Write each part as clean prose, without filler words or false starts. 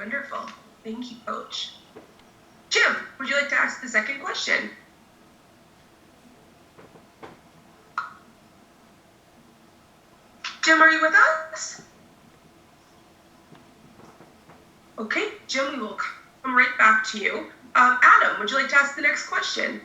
Wonderful. Thank you, Coach. Jim, would you like to ask the second question? Jim, are you with us? Okay, Jim, we will come right back to you. Adam, would you like to ask the next question?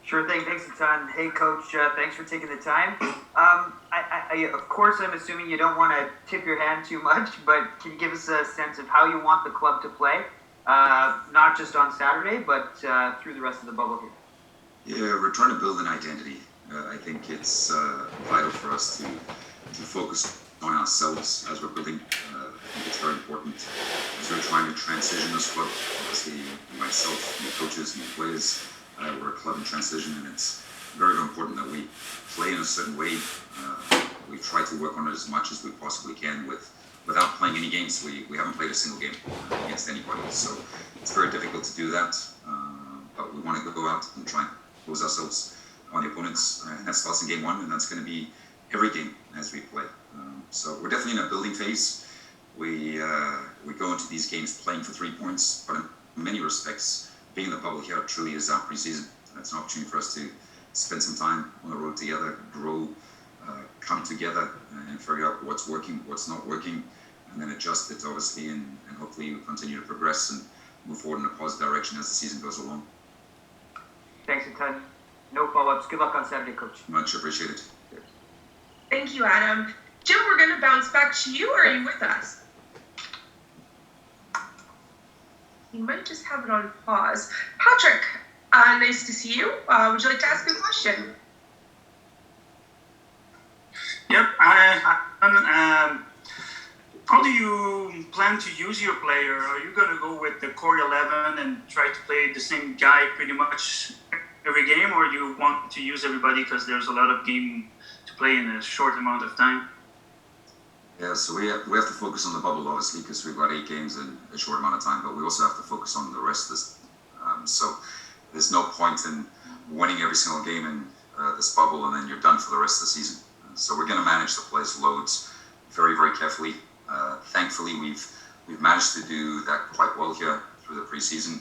Sure thing. Thanks a ton. Hey, Coach. Thanks for taking the time. Of course, I'm assuming you don't want to tip your hand too much, but can you give us a sense of how you want the club to play, not just on Saturday, but through the rest of the bubble here? Yeah, we're trying to build an identity. I think it's vital for us to focus on ourselves as we're building. I think it's very important as we're trying to transition this club. Obviously, myself, new coaches, new players, we're a club in transition, and it's very, very important that we play in a certain way. We try to work on it as much as we possibly can without playing any games. We haven't played a single game against anybody, so it's very difficult to do that. But we want to go out and try and pose ourselves on the opponents, and that starts in game one, and that's going to be every game as we play. So we're definitely in a building phase. We go into these games playing for 3 points, but in many respects, being in the bubble here truly is our preseason. It's an opportunity for us to spend some time on the road together, grow, come together, and figure out what's working, what's not working, and then adjust it, obviously, and hopefully we'll continue to progress and move forward in a positive direction as the season goes along. Thanks a ton. No follow-ups. Good luck on Saturday, Coach. Much appreciated. Thank you, Adam. Jim, we're going to bounce back to you, or are you with us? You might just have it on pause. Patrick, nice to see you. Would you like to ask a question? Yep. How do you plan to use your player? Are you going to go with the core 11 and try to play the same guy pretty much every game, or do you want to use everybody because there's a lot of game to play in a short amount of time? Yeah, so we have to focus on the bubble, obviously, because we've got 8 games in a short amount of time, but we also have to focus on the rest of this. So there's no point in winning every single game in this bubble and then you're done for the rest of the season. So we're going to manage the players' loads very, very carefully. Thankfully, we've managed to do that quite well here through the preseason.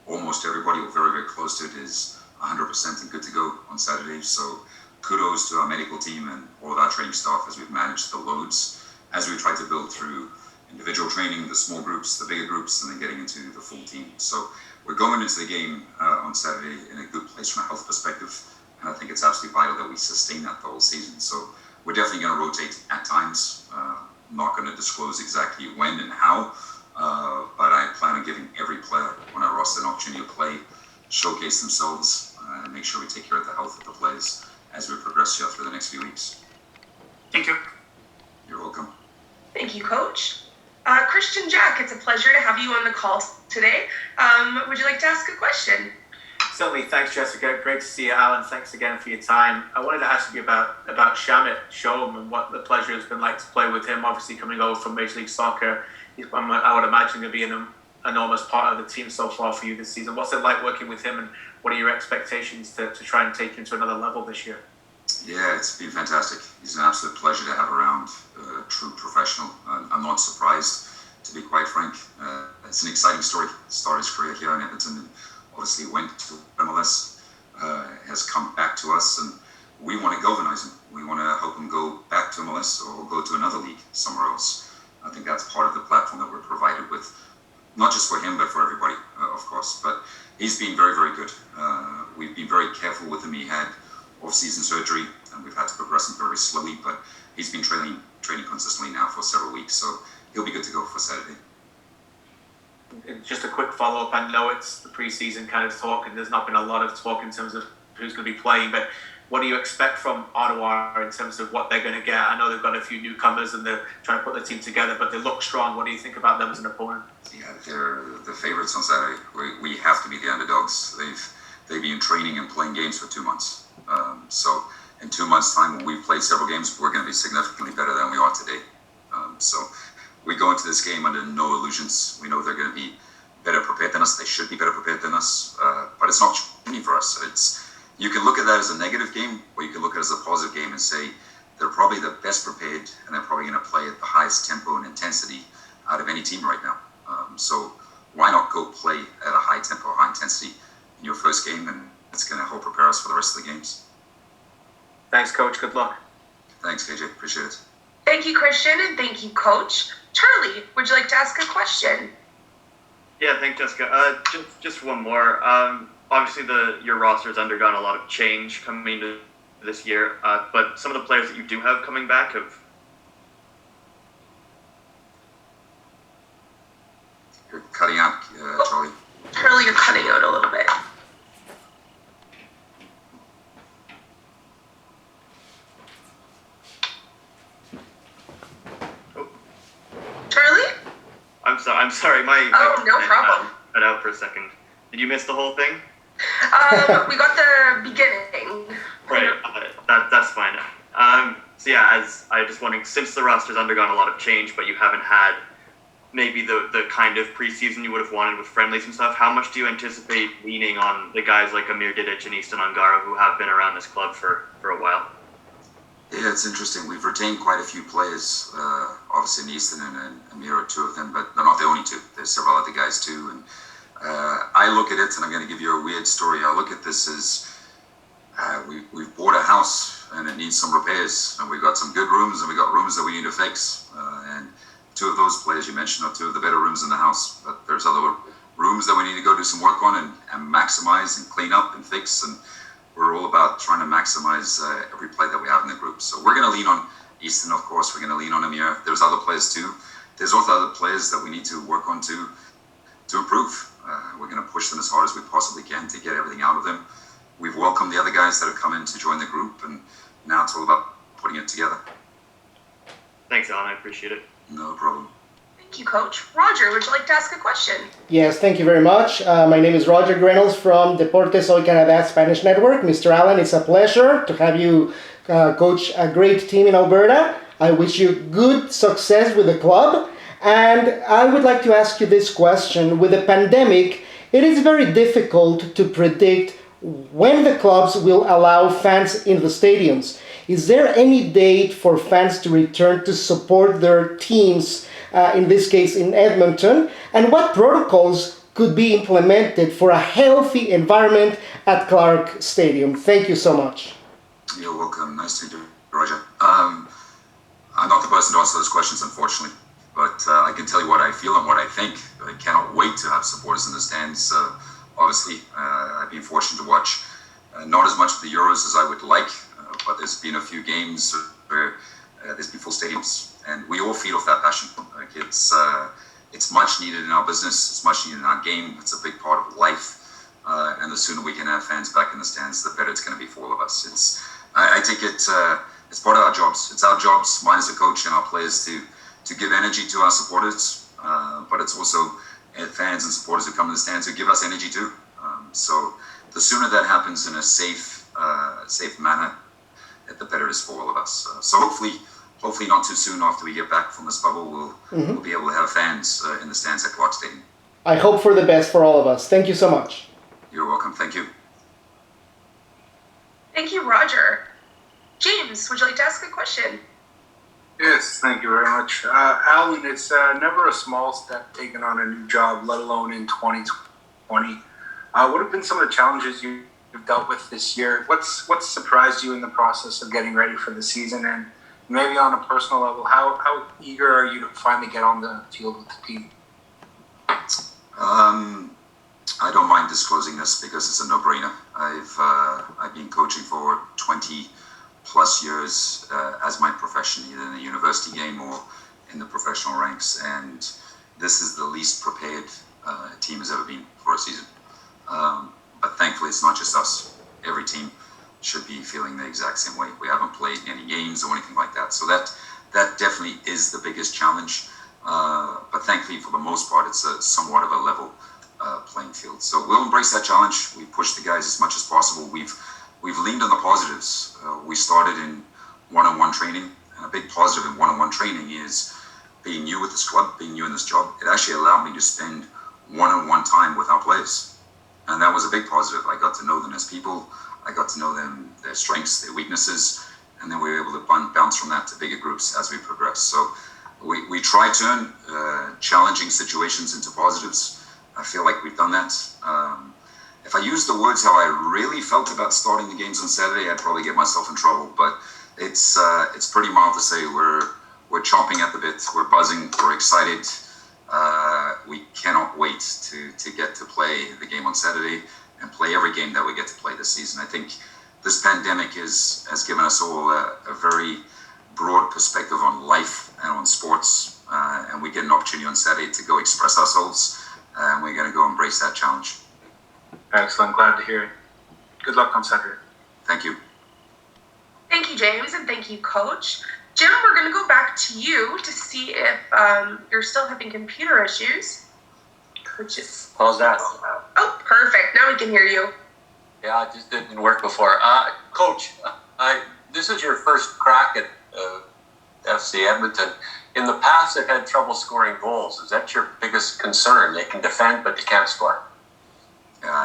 Almost everybody, or very, very close to it, is 100% and good to go on Saturday. So kudos to our medical team and all of our training staff as we've managed the loads, as we try to build through individual training, the small groups, the bigger groups, and then getting into the full team. So we're going into the game on Saturday in a good place from a health perspective, and I think it's absolutely vital that we sustain that the whole season. So we're definitely going to rotate at times. I'm not going to disclose exactly when and how, but I plan on giving every player on our roster an opportunity to play, showcase themselves, and make sure we take care of the health of the players as we progress here through the next few weeks. Thank you. You're welcome. Thank you, Coach. Christian Jack, it's a pleasure to have you on the call today. Would you like to ask a question? Certainly. Thanks, Jessica. Great to see you, Alan. Thanks again for your time. I wanted to ask you about Shamit Shom and what the pleasure has been like to play with him. Obviously, coming over from Major League Soccer, I would imagine going to be an enormous part of the team so far for you this season. What's it like working with him, and what are your expectations to try and take him to another level this year? Yeah, it's been fantastic. He's an absolute pleasure to have around, a true professional. I'm not surprised, to be quite frank. It's an exciting story. Started his career here in Edmonton, and obviously went to MLS, has come back to us, and we want to galvanize him. We want to help him go back to MLS or go to another league somewhere else. I think that's part of the platform that we're provided with, not just for him, but for everybody, of course. But he's been very, very good. We've been very careful with him. He had off-season surgery, and we've had to progress him very slowly, but he's been training consistently now for several weeks, so he'll be good to go for Saturday. Just a quick follow-up. I know it's the preseason kind of talk, and there's not been a lot of talk in terms of who's going to be playing, but what do you expect from Ottawa in terms of what they're going to get? I know they've got a few newcomers and they're trying to put the team together, but they look strong. What do you think about them as an opponent? Yeah, they're the favourites on Saturday. We have to be the underdogs. They've been training and playing games for 2 months. So in 2 months' time, when we've played several games, we're going to be significantly better than we are today. So we go into this game under no illusions. We know they're going to be better prepared than us. They should be better prepared than us. But it's an opportunity for us. You can look at that as a negative game, or you can look at it as a positive game and say they're probably the best prepared, and they're probably going to play at the highest tempo and intensity out of any team right now. So why not go play at a high tempo, high intensity in your first game, and it's going to help prepare us for the rest of the games. Thanks, Coach. Good luck. Thanks, KJ. Appreciate it. Thank you, Christian, and thank you, Coach. Charlie, would you like to ask a question? Yeah, thanks, Jessica. Just one more. Obviously, your roster has undergone a lot of change coming into this year, but some of the players that you do have coming back have. You're cutting out, Charlie. Charlie, you're cutting out a little bit. Charlie? I'm sorry. My no problem. Cut out for a second. Did you miss the whole thing? We got the beginning. Right. That's fine. So yeah, as I was just wondering, since the roster's undergone a lot of change, but you haven't had maybe the kind of preseason you would have wanted with friendlies and stuff, how much do you anticipate leaning on the guys like Amir Didic and Easton Ongaro who have been around this club for a while? Yeah, it's interesting. We've retained quite a few players. Obviously, Easton and Amir are two of them, but they're not the only two. There's several other guys too. And I look at it, and I'm going to give you a weird story. I look at this as we've bought a house and it needs some repairs, and we've got some good rooms and we've got rooms that we need to fix. And two of those players you mentioned are two of the better rooms in the house, but there's other rooms that we need to go do some work on and maximize and clean up and fix. And we're all about trying to maximize every play that we have in the group. So we're going to lean on Easton, of course. We're going to lean on Amir. There's other players too. There's also other players that we need to work on to improve. We're going to push them as hard as we possibly can to get everything out of them. We've welcomed the other guys that have come in to join the group, and now it's all about putting it together. Thanks, Alan. I appreciate it. No problem. Thank you, Coach. Roger, would you like to ask a question? Yes, thank you very much. My name is Roger Grenels from Deportes Hoy Canada Spanish Network. Mr. Allen, it's a pleasure to have you coach a great team in Alberta. I wish you good success with the club. And I would like to ask you this question. With the pandemic, it is very difficult to predict when the clubs will allow fans in the stadiums. Is there any date for fans to return to support their teams, in this case in Edmonton? And what protocols could be implemented for a healthy environment at Clark Stadium? Thank you so much. You're welcome. Nice to meet you, Roger. I'm not the person to answer those questions, unfortunately. But I can tell you what I feel and what I think. I cannot wait to have supporters in the stands. Obviously, I've been fortunate to watch not as much of the Euros as I would like, but there's been a few games where there's been full stadiums, and we all feed off that passion. Like it's much needed in our business. It's much needed in our game. It's a big part of life, and the sooner we can have fans back in the stands, the better it's going to be for all of us. I think it's part of our jobs. It's our jobs, mine as a coach and our players, to give energy to our supporters, but it's also fans and supporters who come in the stands who give us energy too. So the sooner that happens in a safe manner, the better it is for all of us. So hopefully not too soon after we get back from this bubble, we'll be able to have fans in the stands at Clark Stadium. I hope for the best for all of us. Thank you so much. You're welcome. Thank you. Thank you, Roger. James, would you like to ask a question? Yes, thank you very much. Alan, it's never a small step taking on a new job, let alone in 2020. What have been some of the challenges you've dealt with this year? What's surprised you in the process of getting ready for the season? And maybe on a personal level, how eager are you to finally get on the field with the team? I don't mind disclosing this because it's a no-brainer. I've been coaching for 20 plus years as my profession, either in the university game or in the professional ranks, and this is the least prepared a team has ever been for a season. But thankfully, it's not just us. Every team should be feeling the exact same way. We haven't played any games or anything like that, so that definitely is the biggest challenge. But thankfully, for the most part, it's somewhat of a level playing field. So we'll embrace that challenge. We push the guys as much as possible. We've leaned on the positives. We started in one-on-one training, and a big positive in one-on-one training is being new with this club, being new in this job. It actually allowed me to spend one-on-one time with our players, and that was a big positive. I got to know them as people. I got to know them, their strengths, their weaknesses, and then we were able to bounce from that to bigger groups as we progress. So we try to turn challenging situations into positives. I feel like we've done that. If I use the words how I really felt about starting the games on Saturday, I'd probably get myself in trouble. But it's pretty mild to say we're chomping at the bit. We're buzzing. We're excited. We cannot wait to get to play the game on Saturday and play every game that we get to play this season. I think this pandemic has given us all a very broad perspective on life and on sports, and we get an opportunity on Saturday to go express ourselves, and we're going to go embrace that challenge. Excellent. Glad to hear it. Good luck on Saturday. Thank you. Thank you, James, and thank you, Coach. Jim, we're going to go back to you to see if you're still having computer issues. How's that? Oh, perfect. Now we can hear you. Yeah, it just didn't work before. Coach, this is your first crack at FC Edmonton. In the past, they've had trouble scoring goals. Is that your biggest concern? They can defend, but they can't score.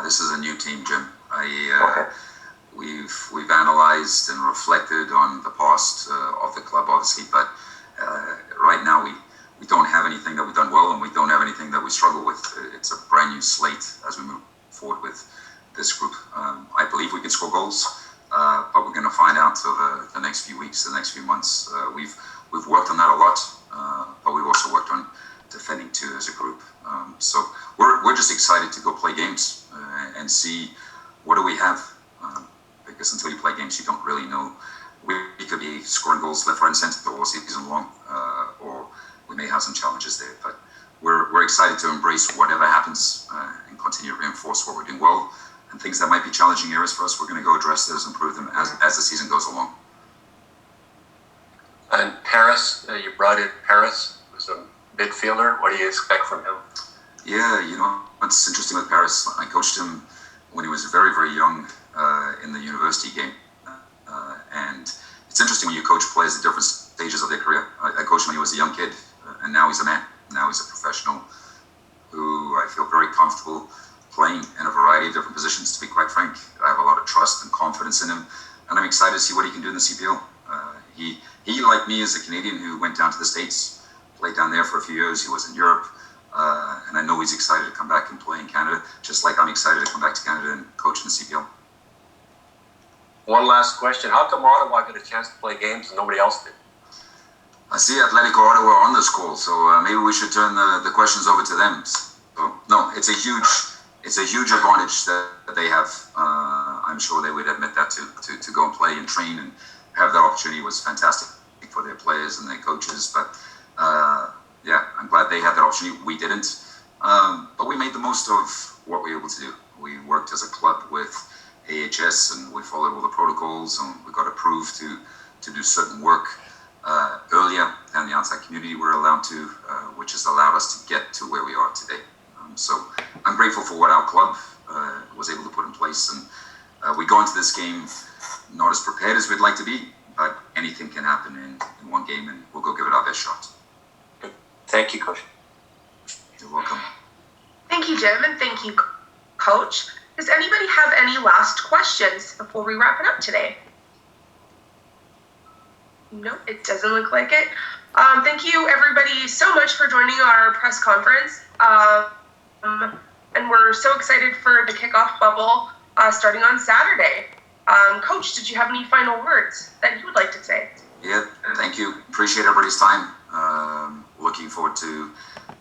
This is a new team, Jim. We've analyzed and reflected on the past of the club, obviously, but right now we don't have anything that we've done well, and we don't have anything that we struggle with. It's a brand new slate as we move forward with this group. I believe we can score goals, but we're going to find out over the next few weeks, the next few months. We've worked on that a lot, but we've also worked on defending too as a group. So we're just excited to go play games and see what do we have. Because until you play games, you don't really know. We could be scoring goals left, right, and centre the whole season long, or we may have some challenges there. But we're excited to embrace whatever happens and continue to reinforce what we're doing well. And things that might be challenging areas for us, we're going to go address those, improve them as the season goes along. And Paris, you brought in Paris, who's a midfielder. What do you expect from him? Yeah, what's interesting with Paris, I coached him when he was very, very young in the university game. And it's interesting when you coach players at different stages of their career. I coached him when he was a young kid, and now he's a man. Now he's a professional who I feel very comfortable playing in a variety of different positions, to be quite frank. I have a lot of trust and confidence in him, and I'm excited to see what he can do in the CPL. He, like me, is a Canadian who went down to the States, played down there for a few years. He was in Europe, and I know he's excited to come back and play in Canada, just like I'm excited to come back to Canada and coach in the CPL. One last question. How come Ottawa got a chance to play games and nobody else did? I see Atletico Ottawa on this call, so maybe we should turn the questions over to them. So, no, it's a huge advantage that they have. I'm sure they would admit that to go and play and train and have that opportunity was fantastic for their players and their coaches. But yeah, I'm glad they had that opportunity. We didn't, but we made the most of what we were able to do. We worked as a club with AHS, and we followed all the protocols, and we got approved to do certain work earlier than the outside community were allowed to, which has allowed us to get to where we are today. So I'm grateful for what our club was able to put in place, and we go into this game not as prepared as we'd like to be, but anything can happen in one game, and we'll go give it our best shot. Thank you, Coach. You're welcome. Thank you, Jim, and thank you, Coach. Does anybody have any last questions before we wrap it up today? No, it doesn't look like it. Thank you, everybody, so much for joining our press conference. And we're so excited for the kickoff bubble starting on Saturday. Coach, did you have any final words that you would like to say? Yeah, thank you. Appreciate everybody's time. Looking forward to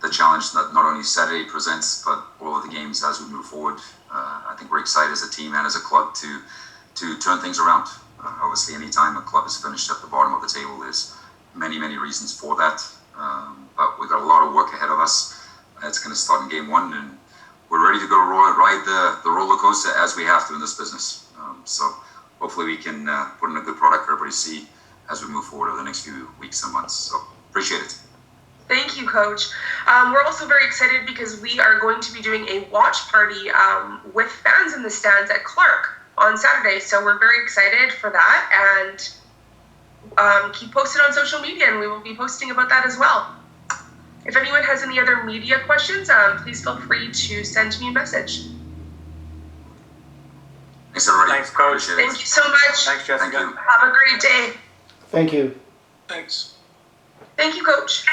the challenge that not only Saturday presents, but all of the games as we move forward. I think we're excited as a team and as a club to turn things around. Obviously, anytime a club is finished at the bottom of the table, there's many reasons for that. But we've got a lot of work ahead of us. It's going to start in game one, and we're ready to go ride the roller coaster as we have to in this business. So hopefully we can put in a good product for everybody to see as we move forward over the next few weeks and months. So appreciate it. Thank you, Coach. We're also very excited because we are going to be doing a watch party with fans in the stands at Clark on Saturday. So we're very excited for that, and keep posted on social media, and we will be posting about that as well. If anyone has any other media questions, please feel free to send me a message. Thanks, everybody. Thanks, Coach. Thank you so much. Thanks, Jessica. Thank you. Have a great day. Thank you. Thanks. Thank you, Coach.